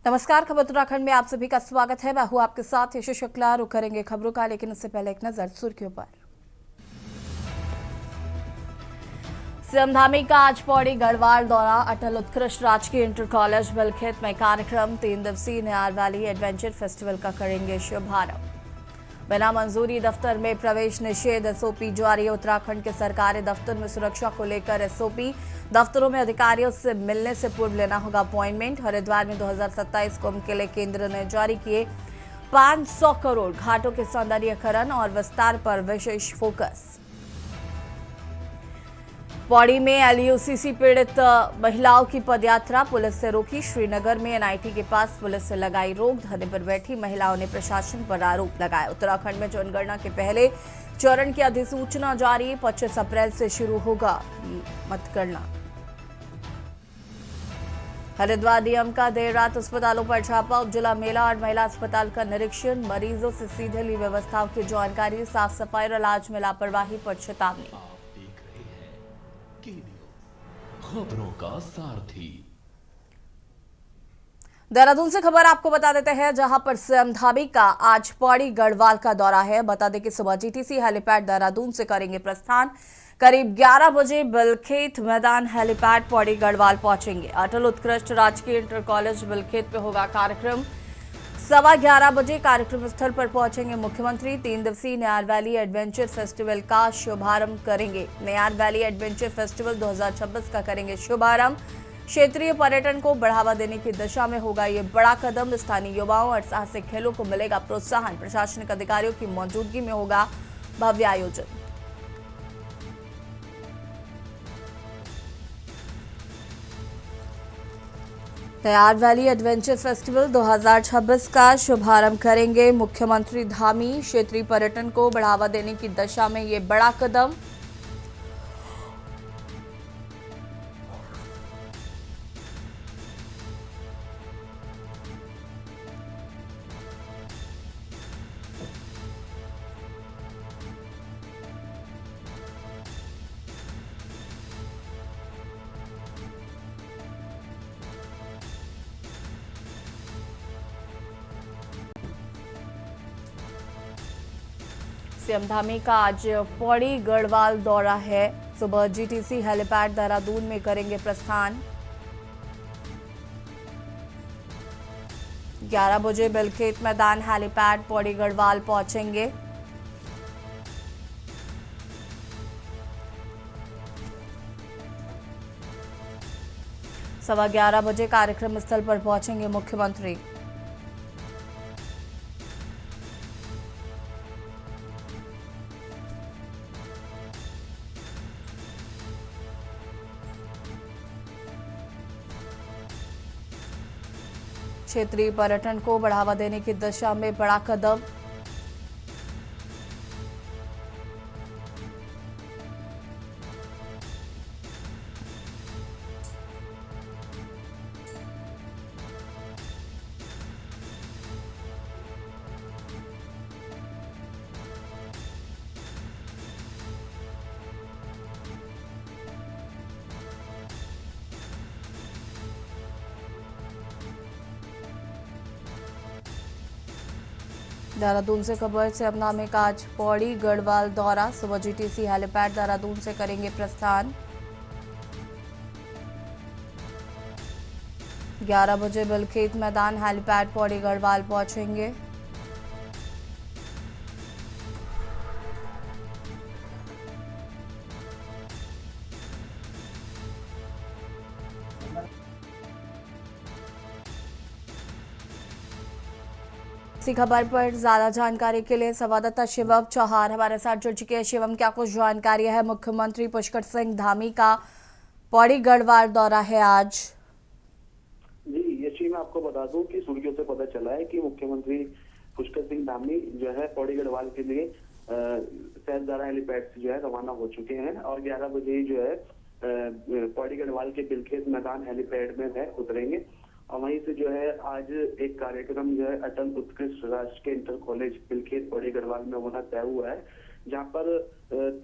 नमस्कार, खबर उत्तराखंड में आप सभी का स्वागत है। मैं हूं आपके साथ यशु शुक्ला। रुक करेंगे खबरों का, लेकिन इससे पहले एक नजर सुर्खियों पर। सीएम धामी का आज पौड़ी गढ़वाल दौरा। अटल उत्कृष्ट राजकीय इंटर कॉलेज बिलखेत में कार्यक्रम। 3 दिवसीय नयार वैली एडवेंचर फेस्टिवल का करेंगे शुभारंभ। बिना मंजूरी दफ्तर में प्रवेश निषेध, एसओपी जारी। उत्तराखंड के सरकारी दफ्तर में सुरक्षा को लेकर एसओपी। दफ्तरों में अधिकारियों से मिलने से पूर्व लेना होगा अपॉइंटमेंट। हरिद्वार में 2027 कुंभ के लिए केंद्र ने जारी किए 500 करोड़। घाटों के सौंदर्यीकरण और विस्तार पर विशेष फोकस। पौड़ी में एलयूसीसी पीड़ित महिलाओं की पदयात्रा पुलिस से रोकी। श्रीनगर में एनआईटी के पास पुलिस से लगाई रोक। धरने पर बैठी महिलाओं ने प्रशासन पर आरोप लगाया। उत्तराखंड में जनगणना के पहले चरण की अधिसूचना जारी। 25 अप्रैल से शुरू होगा मतगणना। हरिद्वार डीएम का देर रात अस्पतालों पर छापा। उपजिला मेला और महिला अस्पताल का निरीक्षण। मरीजों से सीधे ली व्यवस्थाओं की जानकारी। साफ सफाई और इलाज में लापरवाही पर चेतावनी। खबरों का सारथी। देहरादून से खबर आपको बता देते हैं, जहां पर सीएम धामी का आज पौड़ी गढ़वाल का दौरा है। बता दें कि सुबह जीटीसी हेलीपैड देहरादून से करेंगे प्रस्थान। करीब 11 बजे बिलखेत मैदान हेलीपैड पौड़ी गढ़वाल पहुंचेंगे। अटल उत्कृष्ट राजकीय इंटर कॉलेज बिलखेत में होगा कार्यक्रम। 11:15 बजे कार्यक्रम स्थल पर पहुंचेंगे मुख्यमंत्री। 3 दिवसीय नयार वैली एडवेंचर फेस्टिवल का शुभारंभ करेंगे। नयार वैली एडवेंचर फेस्टिवल 2026 का करेंगे शुभारंभ। क्षेत्रीय पर्यटन को बढ़ावा देने की दिशा में होगा ये बड़ा कदम। स्थानीय युवाओं और साहसिक खेलों को मिलेगा प्रोत्साहन। प्रशासनिक अधिकारियों की मौजूदगी में होगा भव्य आयोजन। नयार वैली एडवेंचर फेस्टिवल 2026 का शुभारंभ करेंगे मुख्यमंत्री धामी। क्षेत्रीय पर्यटन को बढ़ावा देने की दिशा में ये बड़ा कदम। सीएम धामी का आज पौड़ी गढ़वाल दौरा है। सुबह जीटीसी हेलीपैड देहरादून में करेंगे प्रस्थान। 11 बजे बिलखेत मैदान हेलीपैड पौड़ी गढ़वाल पहुंचेंगे। सवा 11 बजे कार्यक्रम स्थल पर पहुंचेंगे मुख्यमंत्री। क्षेत्रीय पर्यटन को बढ़ावा देने की दिशा में बड़ा कदम। देहरादून से खबर। सीएम धामी का आज पौड़ी गढ़वाल दौरा। सुबह जीटीसी हेलीपैड देहरादून से करेंगे प्रस्थान। 11 बजे बिलखेत मैदान हेलीपैड पौड़ी गढ़वाल पहुंचेंगे। इसी खबर पर ज्यादा जानकारी के लिए संवाददाता शिवम चौहान हमारे साथ जुड़ चुके हैं। शिवम, क्या कुछ जानकारी है? मुख्यमंत्री पुष्कर सिंह धामी का पौड़ी गढ़वाल दौरा है आज। जी यशी, मैं आपको बता दूं कि सुर्खियों से पता चला है कि मुख्यमंत्री पुष्कर सिंह धामी जो है पौड़ी गढ़वाल के लिए सैलदारा हेलीपैड से जो है रवाना हो चुके हैं और 11 बजे ही जो है पौड़ी गढ़वाल के बिलखेत मैदान हेलीपैड में उतरेंगे। और वहीं से जो है आज एक कार्यक्रम जो है अटल उत्कृष्ट राजकीय इंटर कॉलेज बिलखेत पौड़ी गढ़वाल में होना तय हुआ है, जहां पर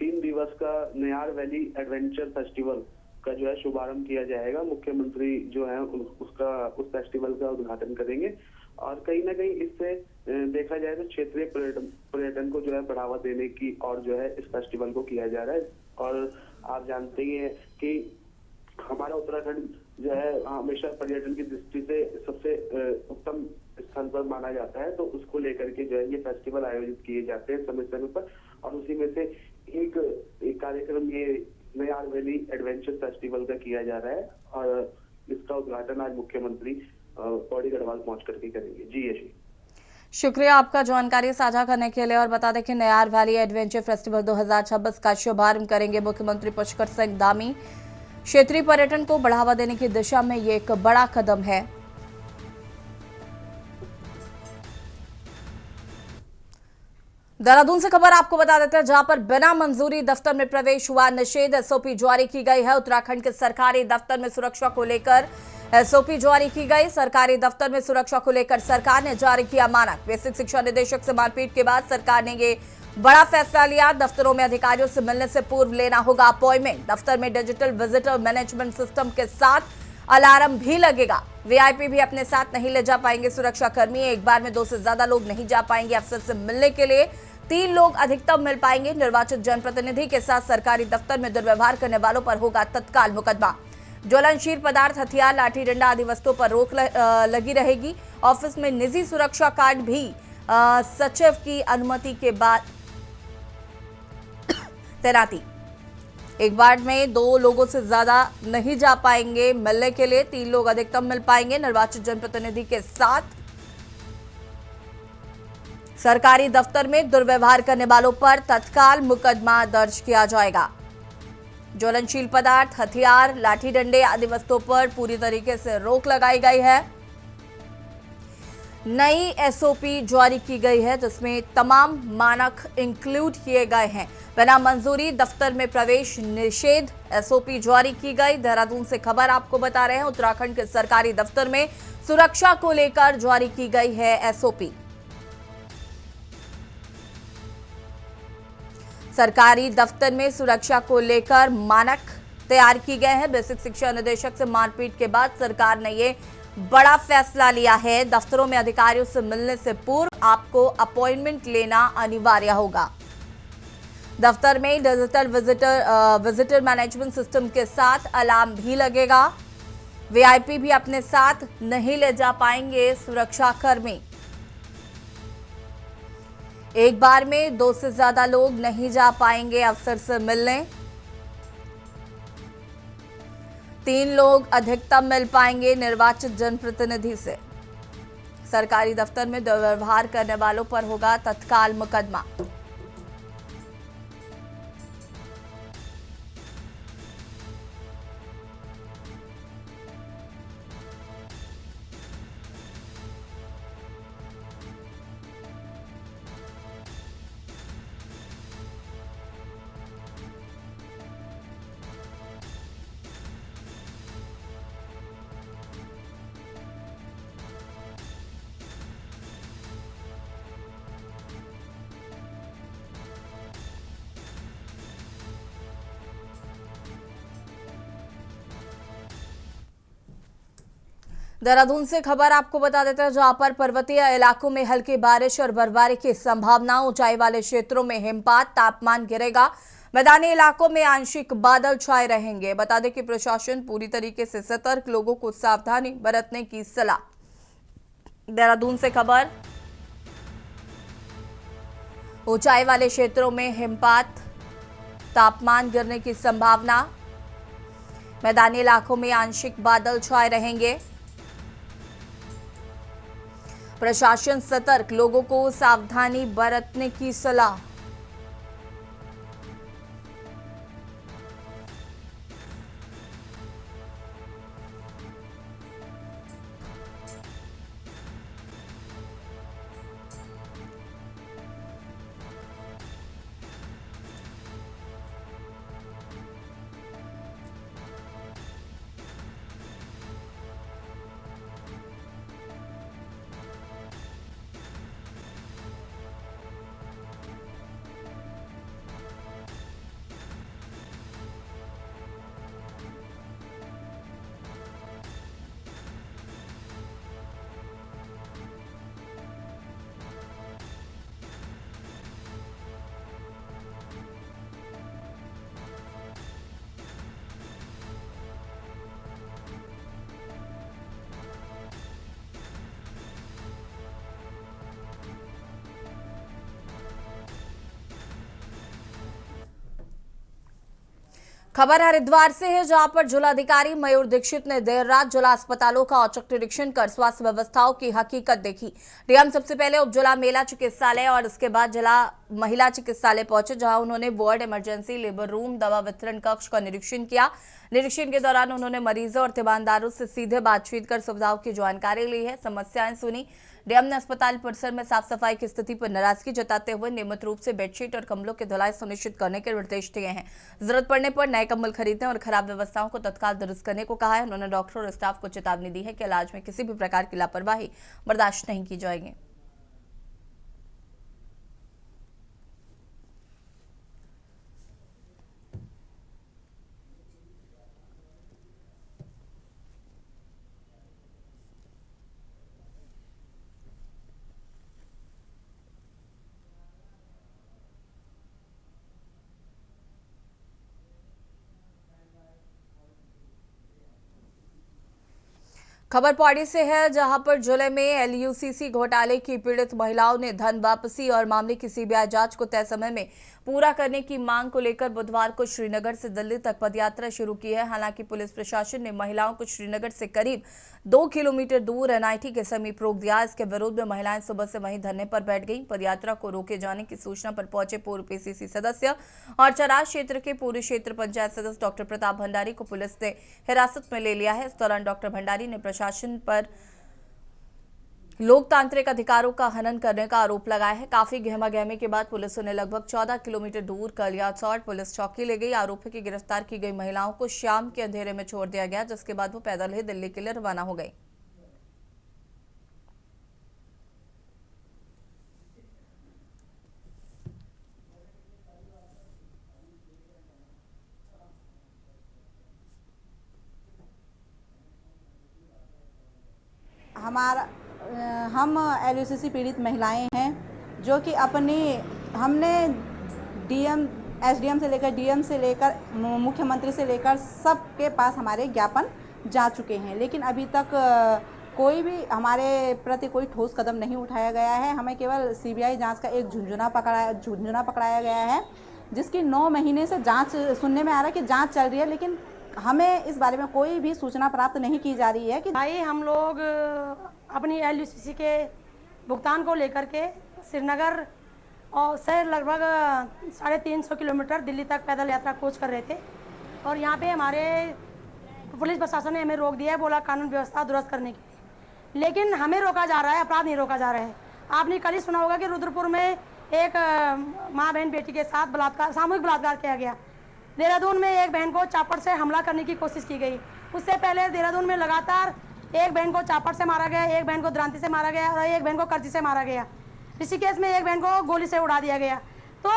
3 दिवस का नयार वैली एडवेंचर फेस्टिवल का जो है शुभारंभ किया जाएगा। मुख्यमंत्री जो है उस फेस्टिवल का उद्घाटन करेंगे और कहीं ना कहीं इससे देखा जाए तो क्षेत्रीय पर्यटन को जो है बढ़ावा देने की और जो है इस फेस्टिवल को किया जा रहा है। और आप जानते ही हैं कि हमारा उत्तराखंड जो है हमेशा पर्यटन की दृष्टि से सबसे उत्तम स्थान पर माना जाता है, तो उसको लेकर के जो है ये फेस्टिवल आयोजित किए जाते हैं समय समय पर। और उसी में से एक कार्यक्रम ये नयार वैली एडवेंचर फेस्टिवल का किया जा रहा है और इसका उद्घाटन आज मुख्यमंत्री पौड़ी गढ़वाल पहुंच करके करेंगे। जी यशी, शुक्रिया आपका जानकारी साझा करने के लिए। और बता दें कि नयार वैली एडवेंचर फेस्टिवल 2026 का शुभारंभ करेंगे मुख्यमंत्री पुष्कर सिंह धामी। क्षेत्रीय पर्यटन को बढ़ावा देने की दिशा में ये एक बड़ा कदम है। देहरादून से खबर आपको बता देते हैं, जहां पर बिना मंजूरी दफ्तर में प्रवेश हुआ निषेध एसओपी जारी की गई है। उत्तराखंड के सरकारी दफ्तर में सुरक्षा को लेकर एसओपी जारी की गई। सरकारी दफ्तर में सुरक्षा को लेकर सरकार ने जारी किया मानक। बेसिक शिक्षा निदेशक से मारपीट के बाद सरकार ने ये बड़ा फैसला लिया। दफ्तरों में अधिकारियों से मिलने से पूर्व लेना होगा अपॉइंटमेंट। दफ्तर में डिजिटल विजिटर मैनेजमेंट सिस्टम के साथ अलार्म भी लगेगा। वीआईपी भी अपने साथ नहीं ले जा पाएंगे सुरक्षाकर्मी। एक बार में 2 से ज्यादा लोग नहीं जा पाएंगे। अफसर से मिलने के लिए 3 लोग अधिकतम मिल पाएंगे। निर्वाचित जनप्रतिनिधि के साथ सरकारी दफ्तर में दुर्व्यवहार करने वालों पर होगा तत्काल मुकदमा। ज्वलनशील पदार्थ, हथियार, लाठी डंडा आदि वस्तुओं पर रोक लगी रहेगी। ऑफिस में निजी सुरक्षा कार्ड भी सचिव की अनुमति के बाद तैनाती। एक बार में 2 लोगों से ज्यादा नहीं जा पाएंगे मिलने के लिए। 3 लोग अधिकतम मिल पाएंगे। निर्वाचित जनप्रतिनिधि के साथ सरकारी दफ्तर में दुर्व्यवहार करने वालों पर तत्काल मुकदमा दर्ज किया जाएगा। ज्वलनशील पदार्थ, हथियार, लाठी डंडे आदि वस्तुओं पर पूरी तरीके से रोक लगाई गई है। नई एसओपी जारी की गई है जिसमें तमाम मानक इंक्लूड किए गए हैं। बिना मंजूरी दफ्तर में प्रवेश निषेध एसओपी जारी की गई। देहरादून से खबर आपको बता रहे हैं, उत्तराखंड के सरकारी दफ्तर में सुरक्षा को लेकर जारी की गई है एसओपी। सरकारी दफ्तर में सुरक्षा को लेकर मानक तैयार की गए हैं। बेसिक शिक्षा निदेशक से मारपीट के बाद सरकार ने ये बड़ा फैसला लिया है। दफ्तरों में अधिकारियों से मिलने से पूर्व आपको अपॉइंटमेंट लेना अनिवार्य होगा। दफ्तर में डिजिटल विजिटर मैनेजमेंट सिस्टम के साथ अलार्म भी लगेगा। वीआईपी भी अपने साथ नहीं ले जा पाएंगे सुरक्षाकर्मी। एक बार में 2 से ज्यादा लोग नहीं जा पाएंगे अफसर से मिलने। 3 लोग अधिकतम मिल पाएंगे निर्वाचित जनप्रतिनिधि से। सरकारी दफ्तर में दुर्व्यवहार करने वालों पर होगा तत्काल मुकदमा। देहरादून से खबर आपको बता देते हैं, जहां पर पर्वतीय इलाकों में हल्की बारिश और बर्फबारी की संभावना। ऊंचाई वाले क्षेत्रों में हिमपात, तापमान गिरेगा। मैदानी इलाकों में आंशिक बादल छाए रहेंगे। बता दें कि प्रशासन पूरी तरीके से सतर्क, लोगों को सावधानी बरतने की सलाह। देहरादून से खबर, ऊंचाई वाले क्षेत्रों में हिमपात, तापमान गिरने की संभावना। मैदानी इलाकों में आंशिक बादल छाए रहेंगे। प्रशासन सतर्क, लोगों को सावधानी बरतने की सलाह। खबर हरिद्वार से है, जहां पर जिलाधिकारी मयूर दीक्षित ने देर रात जिला अस्पतालों का औचक निरीक्षण कर स्वास्थ्य व्यवस्थाओं की हकीकत देखी। डीएम सबसे पहले उप जिला महिला चिकित्सालय और उसके बाद जिला महिला चिकित्सालय पहुंचे, जहां उन्होंने वार्ड, इमरजेंसी, लेबर रूम, दवा वितरण कक्ष का निरीक्षण किया। निरीक्षण के दौरान उन्होंने मरीजों और तीमारदारों से सीधे बातचीत कर सुविधाओं की जानकारी ली है, समस्याएं सुनी। डीएम ने अस्पताल परिसर में साफ सफाई की स्थिति पर नाराजगी जताते हुए नियमित रूप से बेडशीट और कम्बलों की धुलाई सुनिश्चित करने के निर्देश दिए हैं। जरूरत पड़ने पर नए कम्बल खरीदने और खराब व्यवस्थाओं को तत्काल दुरुस्त करने को कहा है। उन्होंने डॉक्टर और स्टाफ को चेतावनी दी है कि इलाज में किसी भी प्रकार की लापरवाही बर्दाश्त नहीं की जाएगी। खबर पौड़ी से है, जहां पर जिले में एलयूसीसी घोटाले की पीड़ित महिलाओं ने धन वापसी और मामले की सीबीआई जांच को तय समय में पूरा करने की मांग को लेकर बुधवार को श्रीनगर से दिल्ली तक पदयात्रा शुरू की है। हालांकि पुलिस प्रशासन ने महिलाओं को श्रीनगर से करीब 2 किलोमीटर दूर एनआईटी के समीप रोक दिया। इसके विरोध में महिलाएं सुबह से वहीं धरने पर बैठ गईं। पदयात्रा को रोके जाने की सूचना पर पहुंचे पूर्व पीसीसी सदस्य और चराज क्षेत्र के पूर्व क्षेत्र पंचायत सदस्य डॉक्टर प्रताप भंडारी को पुलिस ने हिरासत में ले लिया है। इस दौरान डॉक्टर भंडारी ने प्रशासन पर लोकतांत्रिक अधिकारों का हनन करने का आरोप लगाया है। काफी गहमागहमी के बाद पुलिस ने लगभग 14 किलोमीटर दूर कलियासौड़ पुलिस चौकी ले गई। आरोपी की गिरफ्तार की गई महिलाओं को शाम के अंधेरे में छोड़ दिया गया, जिसके बाद वो पैदल ही दिल्ली के लिए रवाना हो गई। हम एलयूसीसी पीड़ित महिलाएं हैं, जो कि हमने डीएम, एसडीएम से लेकर डीएम से लेकर मुख्यमंत्री से लेकर सबके पास हमारे ज्ञापन जा चुके हैं, लेकिन अभी तक कोई भी हमारे प्रति कोई ठोस कदम नहीं उठाया गया है। हमें केवल सीबीआई जांच का एक झुंझुना पकड़ाया गया है, जिसकी 9 महीने से जांच सुनने में आ रहा है कि जांच चल रही है, लेकिन हमें इस बारे में कोई भी सूचना प्राप्त नहीं की जा रही है कि भाई हम लोग अपनी एलयूसीसी के भुगतान को लेकर के श्रीनगर और से लगभग 350 किलोमीटर दिल्ली तक पैदल यात्रा कूच कर रहे थे, और यहाँ पे हमारे पुलिस प्रशासन ने हमें रोक दिया है, बोला कानून व्यवस्था दुरुस्त करने के लिए, लेकिन हमें रोका जा रहा है, अपराध नहीं रोका जा रहा है। आपने कल ही सुना होगा कि रुद्रपुर में एक माँ बहन बेटी के साथ सामूहिक बलात्कार किया गया। देहरादून में एक बहन को चापड़ से हमला करने की कोशिश की गई। उससे पहले देहरादून में लगातार एक बहन को चापड़ से मारा गया, एक बहन को द्रांति से मारा गया और एक बहन को कर्जी से मारा गया। ऋषिकेश में एक बहन को गोली से उड़ा दिया गया। तो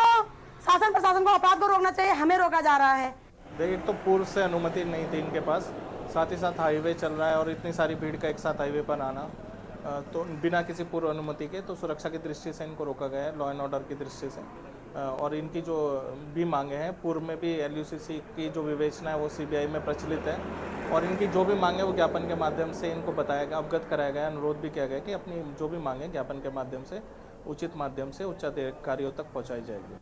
शासन प्रशासन को अपराध को रोकना चाहिए, हमें रोका जा रहा है। देखिए, तो पूर्व से अनुमति नहीं थी इनके पास, साथ ही साथ हाईवे चल रहा है और इतनी सारी भीड़ का एक साथ हाईवे पर आना, तो बिना किसी पूर्व अनुमति के, तो सुरक्षा की दृष्टि से इनको रोका गया है, लॉ एंड ऑर्डर की दृष्टि से। और इनकी जो भी मांगे हैं, पूर्व में भी एलयूसीसी की जो विवेचना है वो सीबीआई में प्रचलित है, और इनकी जो भी मांगे वो ज्ञापन के माध्यम से इनको बताया गया, अवगत कराया गया, अनुरोध भी किया गया कि अपनी जो भी मांगे ज्ञापन के माध्यम से उचित माध्यम से उच्च अधिकारियों तक पहुँचाई जाएगी।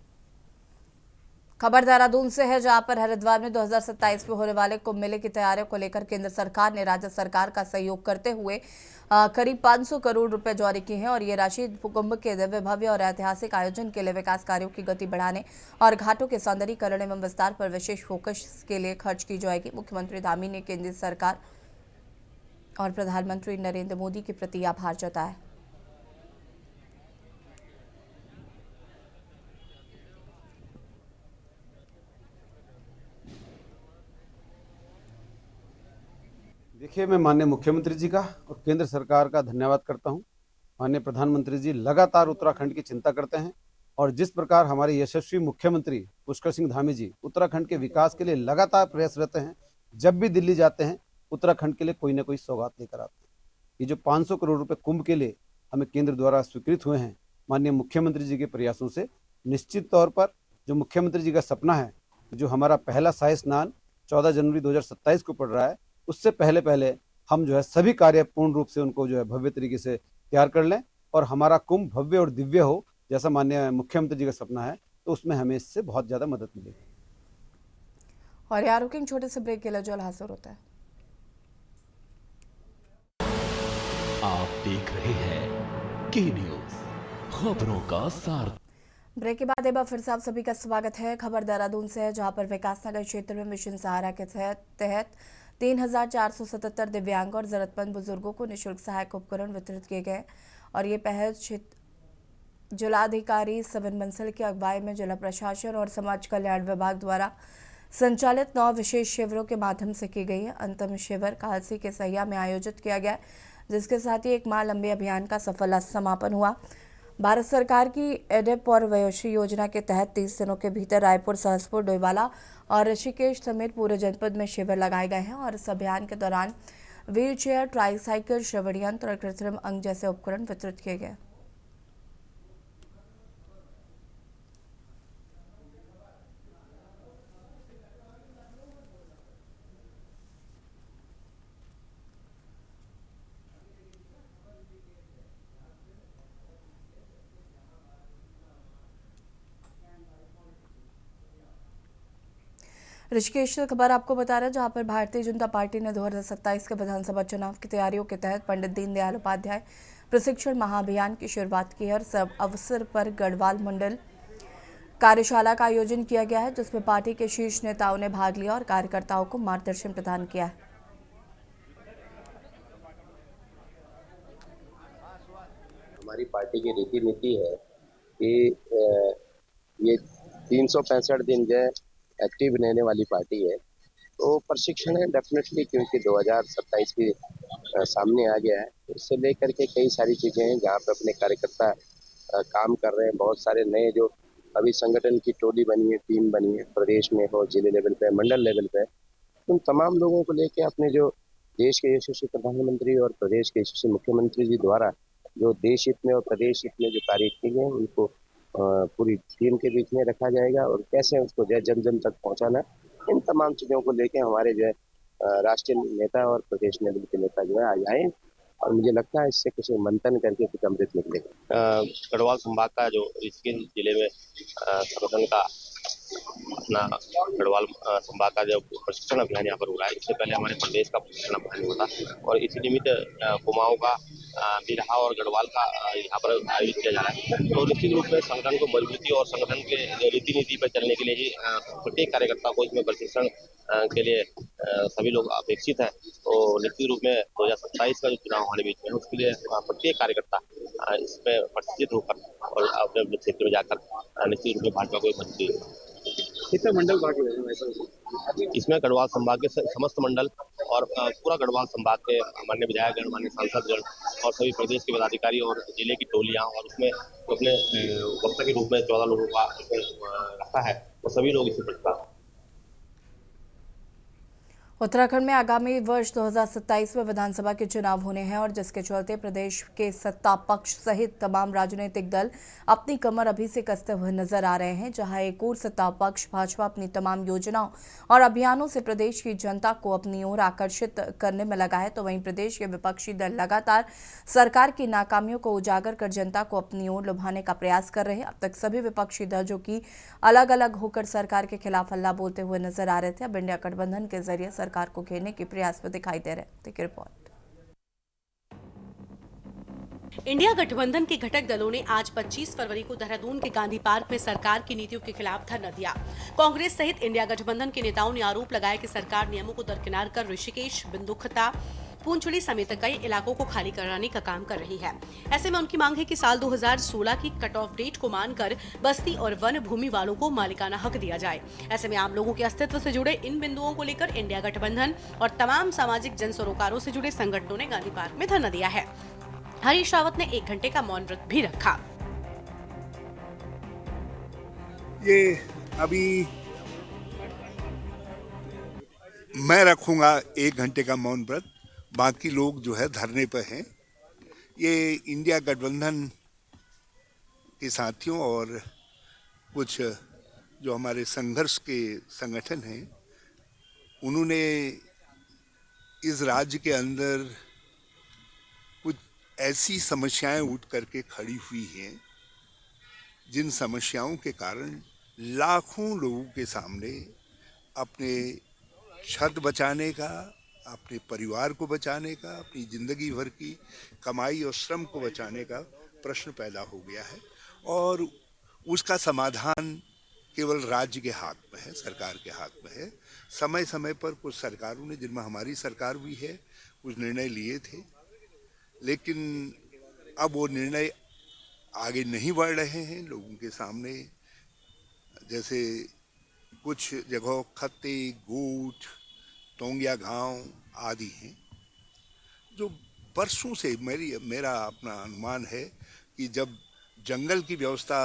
खबर देहरादून से है, जहां पर हरिद्वार में 2027 में होने वाले कुंभ मेले की तैयारियों को लेकर केंद्र सरकार ने राज्य सरकार का सहयोग करते हुए करीब 500 करोड़ रुपए जारी किए हैं, और ये राशि कुंभ के दिव्य भव्य और ऐतिहासिक आयोजन के लिए विकास कार्यों की गति बढ़ाने और घाटों के सौंदर्यीकरण एवं विस्तार पर विशेष फोकस के लिए खर्च की जाएगी। मुख्यमंत्री धामी ने केंद्र सरकार और प्रधानमंत्री नरेंद्र मोदी के प्रति आभार जताया। देखिए, मैं माननीय मुख्यमंत्री जी का और केंद्र सरकार का धन्यवाद करता हूं। माननीय प्रधानमंत्री जी लगातार उत्तराखंड की चिंता करते हैं, और जिस प्रकार हमारे यशस्वी मुख्यमंत्री पुष्कर सिंह धामी जी उत्तराखंड के विकास के लिए लगातार प्रयासरत हैं, जब भी दिल्ली जाते हैं उत्तराखंड के लिए कोई ना कोई सौगात लेकर आते हैं। ये जो 500 करोड़ रुपए कुंभ के लिए हमें केंद्र द्वारा स्वीकृत हुए हैं, माननीय मुख्यमंत्री जी के प्रयासों से निश्चित तौर पर जो मुख्यमंत्री जी का सपना है, जो हमारा पहला शाही स्नान 14 जनवरी 2027 को पड़ रहा है, उससे पहले हम जो है सभी कार्य पूर्ण रूप से उनको जो है भव्य तरीके से तैयार कर लें, और हमारा कुंभ भव्य और दिव्य हो, जैसा माननीय मुख्यमंत्री जी का सपना है, तो उसमें हमें इससे बहुत ज्यादा मदद मिलेगी। और यहाँ रुकेंगे छोटे से ब्रेक के लिए, जो हाजिर होता है। आप देख रहे हैं के न्यूज, खबरों का सार। ब्रेक के बाद एक बार फिर से आप सभी का स्वागत है। खबर देहरादून से है, जहां पर विकासनगर क्षेत्र में मिशन सहारा के तहत 3,477 दिव्यांग और जरूरतमंद बुजुर्गों को निःशुल्क सहायक उपकरण वितरित किए गए। और ये पहल जिलाधिकारी सविन बंसल की अगुवाई में जिला प्रशासन और समाज कल्याण विभाग द्वारा संचालित 9 विशेष शिविरों के माध्यम से की गई है। अंतिम शिविर कालसी के सहिया में आयोजित किया गया, जिसके साथ ही एक माह लंबे अभियान का सफल समापन हुआ। भारत सरकार की एडेप और वयोश्री योजना के तहत 30 दिनों के भीतर रायपुर, सहसपुर, डोईवाला और ऋषिकेश समेत पूरे जनपद में शिविर लगाए गए हैं। और इस अभियान के दौरान व्हील चेयर, ट्राईसाइकिल, श्रवण यंत्र और कृत्रिम अंग जैसे उपकरण वितरित किए गए। ऋषिकेश से खबर आपको बता रहे हैं, जहां पर भारतीय जनता पार्टी ने 2027 के विधानसभा चुनाव की तैयारियों के तहत पंडित दीनदयाल उपाध्याय प्रशिक्षण महाअभियान की शुरुआत की है। और सब अवसर पर गढ़वाल मंडल कार्यशाला का आयोजन किया गया है, जिसमें पार्टी के शीर्ष नेताओं ने भाग लिया और कार्यकर्ताओं को मार्गदर्शन प्रदान किया है। हमारी पार्टी की रीति नीति है कि ये 365 दिन जो एक्टिव रहने वाली पार्टी है, तो प्रशिक्षण है डेफिनेटली, क्योंकि 2027 की सामने आ गया है। इससे लेकर के कई सारी चीजें हैं जहाँ पे अपने कार्यकर्ता काम कर रहे हैं। बहुत सारे नए जो अभी संगठन की टोली बनी है, टीम बनी है, प्रदेश में हो, जिले लेवल पे, मंडल लेवल पे, उन तमाम लोगों को लेके अपने जो देश के यशस्वी प्रधानमंत्री और प्रदेश के यशस्वी मुख्यमंत्री जी द्वारा जो देश हित में और प्रदेश हित में जो कार्य किए गए, उनको पूरी टीम के बीच में रखा जाएगा। और कैसे उसको जन जन तक पहुंचाना, इन तमाम चीजों को लेके हमारे जो है राष्ट्रीय नेता और प्रदेश लेवल के नेता जो है आ जाए। और मुझे लगता है इससे कुछ मंथन करके कुछ अमृत निकलेगा। गढ़वाल संभाग का जो ऋषिकेश जिले में संगठन का अपना गढ़वाल संभाग का जो प्रशिक्षण अभियान यहाँ पर हो रहा है, इससे पहले हमारे प्रदेश का प्रशिक्षण अभियान हुआ था और इसी निमित्त कुमाऊं का, बिरहा और गढ़वाल का यहाँ पर आयोजित किया जा रहा है। तो निश्चित रूप में संगठन को मजबूती और संगठन के रीति नीति पर चलने के लिए ही प्रत्येक कार्यकर्ता को इसमें प्रशिक्षण के लिए सभी लोग अपेक्षित है। तो निश्चित रूप में 2027 का जो चुनाव हमारे बीच में है, उसके लिए प्रत्येक कार्यकर्ता इसमें प्रशिक्षित होकर और अपने अपने क्षेत्र में जाकर निश्चित रूप में भाजपा को मजबूती। कितने मंडल भाग ले रहे हैं इसमें? गढ़वाल संभाग के समस्त मंडल और पूरा गढ़वाल संभाग के माननीय विधायकगण, माननीय सांसदगण और सभी प्रदेश के पदाधिकारी और जिले की टोलियां, और उसमें अपने वक्ता के रूप में 14 लोगों का रखा है, वो सभी लोग इसे प्रतिभाग। उत्तराखंड में आगामी वर्ष 2027 में विधानसभा के चुनाव होने हैं, और जिसके चलते प्रदेश के सत्ता पक्ष सहित तमाम राजनीतिक दल अपनी कमर अभी से कसते हुए नजर आ रहे हैं। जहां एक और सत्ता पक्ष भाजपा अपनी तमाम योजनाओं और अभियानों से प्रदेश की जनता को अपनी ओर आकर्षित करने में लगा है, तो वहीं प्रदेश के विपक्षी दल लगातार सरकार की नाकामियों को उजागर कर जनता को अपनी ओर लुभाने का प्रयास कर रहे हैं। अब तक सभी विपक्षी दल जो कि अलग अलग होकर सरकार के खिलाफ हल्ला बोलते हुए नजर आ रहे थे, अब इंडिया गठबंधन के जरिए सरकार को घेरने के प्रयास में दिखाई दे रहे। देखिए रिपोर्ट। इंडिया गठबंधन के घटक दलों ने आज 25 फरवरी को देहरादून के गांधी पार्क में सरकार की नीतियों के खिलाफ धरना दिया। कांग्रेस सहित इंडिया गठबंधन के नेताओं ने आरोप लगाया कि सरकार नियमों को दरकिनार कर ऋषिकेश, बिंदुखता, पूंछड़ी समेत कई इलाकों को खाली कराने का काम कर रही है। ऐसे में उनकी मांग है कि साल 2016 की कट ऑफ डेट को मानकर बस्ती और वन भूमि वालों को मालिकाना हक दिया जाए। ऐसे में आम लोगों के अस्तित्व से जुड़े इन बिंदुओं को लेकर इंडिया गठबंधन और तमाम सामाजिक जन सरोकारों से जुड़े संगठनों ने गांधी पार्क में धरना दिया है। हरीश रावत ने 1 घंटे का मौन व्रत भी रखा। ये अभी मैं रखूंगा 1 घंटे का मौन व्रत, बाकी लोग जो है धरने पर हैं। ये इंडिया गठबंधन के साथियों और कुछ जो हमारे संघर्ष के संगठन हैं, उन्होंने इस राज्य के अंदर कुछ ऐसी समस्याएं उठ करके खड़ी हुई हैं, जिन समस्याओं के कारण लाखों लोगों के सामने अपने छत बचाने का, अपने परिवार को बचाने का, अपनी ज़िंदगी भर की कमाई और श्रम को बचाने का प्रश्न पैदा हो गया है और उसका समाधान केवल राज्य के हाथ में है, सरकार के हाथ में है। समय समय पर कुछ सरकारों ने, जिनमें हमारी सरकार भी है, कुछ निर्णय लिए थे, लेकिन अब वो निर्णय आगे नहीं बढ़ रहे हैं लोगों के सामने। जैसे कुछ जगहों खत्ते, गोठ, टोंगिया गांव आदि हैं जो वर्षों से मेरा अपना अनुमान है कि जब जंगल की व्यवस्था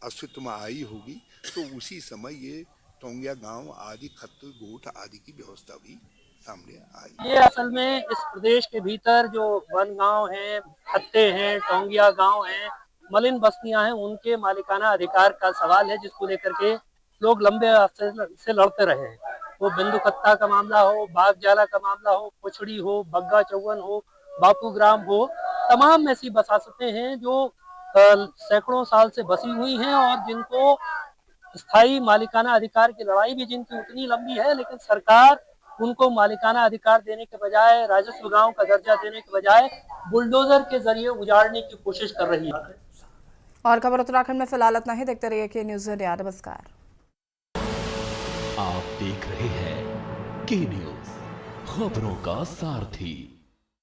अस्तित्व में आई होगी तो उसी समय ये टोंगिया गांव आदि, खत्ते, गोठ आदि की व्यवस्था भी सामने आई। ये असल में इस प्रदेश के भीतर जो वन गांव हैं, खत्ते हैं, टोंगिया गांव हैं, मलिन बस्तियां हैं, उनके मालिकाना अधिकार का सवाल है, जिसको लेकर के लोग लंबे अरसे से लड़ते रहे हैं। वो बिंदु खत्ता का मामला हो, बागजाला का मामला हो, पुछड़ी हो, बग्गा चौवन हो, बापू ग्राम हो, तमाम ऐसी बसासतें हैं जो सैकड़ों साल से बसी हुई हैं और जिनको स्थायी मालिकाना अधिकार की लड़ाई भी जिनकी उतनी लंबी है, लेकिन सरकार उनको मालिकाना अधिकार देने के बजाय, राजस्व गांव का दर्जा देने के बजाय बुलडोजर के जरिए उजाड़ने की कोशिश कर रही है। और खबर उत्तराखंड में फिलहाल इतना ही। देखते रहिए के न्यूज़ इंडिया। नमस्कार। आप देख रहे हैं के न्यूज़, खबरों का सारथी।